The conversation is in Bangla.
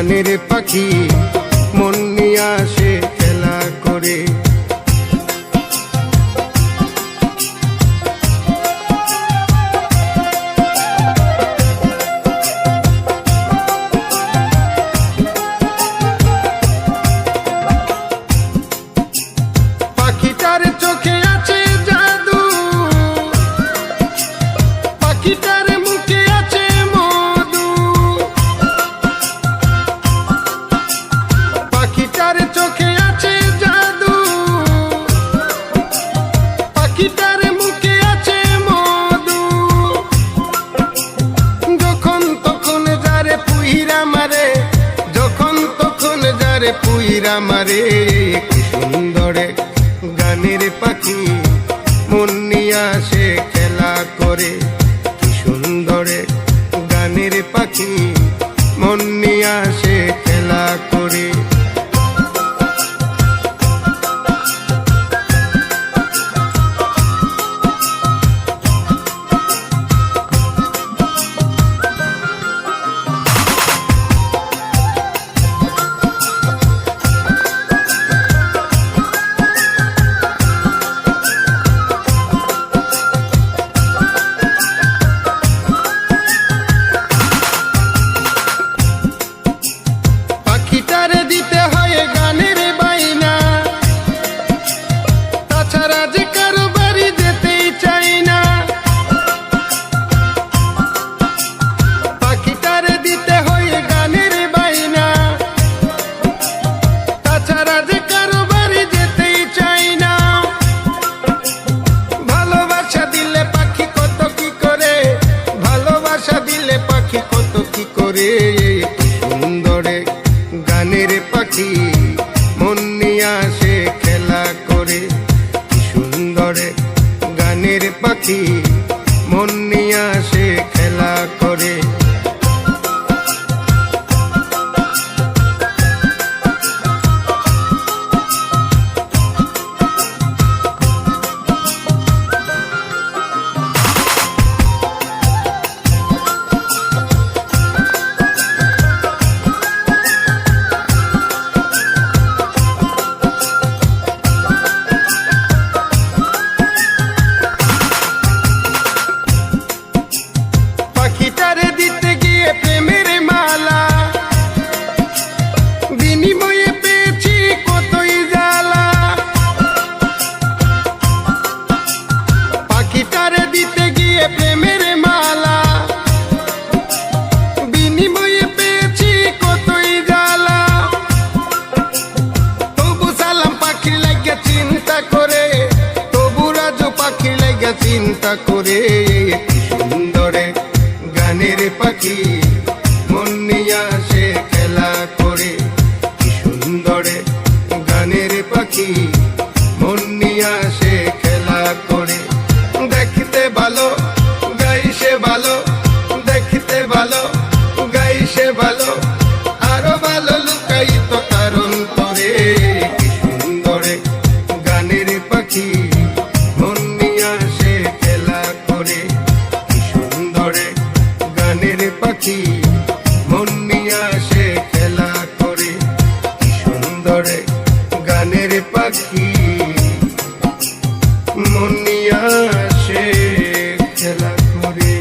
গানের পাখি মন নিয়ে আসে খেলা করে। পাখিটার চোখে আছে জাদু, পাখিটার মুখে আছে মধু, পাখিটার চোখে আছে জাদু, পাখিটার মুখে আছে মধু। যখন তখন যারে পুইরা মারে, যখন তখন যারে পুইরা মারে, কি সুন্দরে গানের পাখি মন নিয়ে আসে খেলা করে। কি সুন্দরে গানের পাখি মন নিয়ে আসে খেলা করে। পাখিটারে দিতে হয় গানের বাইনা, তাছাড়া যে কারো বাড়ি যেতেই চাই না। পাখিটারে দিতে হয় গানের বাইনা, তাছাড়া যে কারো বাড়ি যেতেই চাই না। ভালোবাসা দিলে পাখি কত কি করে, ভালোবাসা দিলে পাখি কত কি করে। সুন্দরে গানের পাখি মন নিয়ে আসে খেলা করে। কি সুন্দরে গানের পাখি মন নিয়ে আসে খেলা করে। পাখিটারে দিতে গিয়ে প্রেমের মালা, বিনিময়ে পেয়েছি কতই জ্বালা। পাখিটারে দিতে গিয়ে প্রেমের মালা, বিনিময়ে পেয়েছি কতই জ্বালা। তবু সালাম পাখির লাগিয়া চিন্তা করে, তবু রাজু পাখির লাগিয়া চিন্তা করে। কি সুন্দরে গানের পাখি মন নিয়ে আসে খেলা করে। কি সুন্দরে গানের পাখি মন নিয়ে আসে খেলা করে। দেখতে ভালো গাইছে ভালো, দেখতে ভালো গাইছে ভালো, আরো ভালো লুকাইত কারণ করে। কি সুন্দরে গানের পাখি মন নিয়ে আসে খেলা করে। কি সুন্দরে গানের পাখি মন নিয়ে আসে খেলা করে। কি সুন্দরে গানের পাখি মন নিয়ে আসে খেলা করে।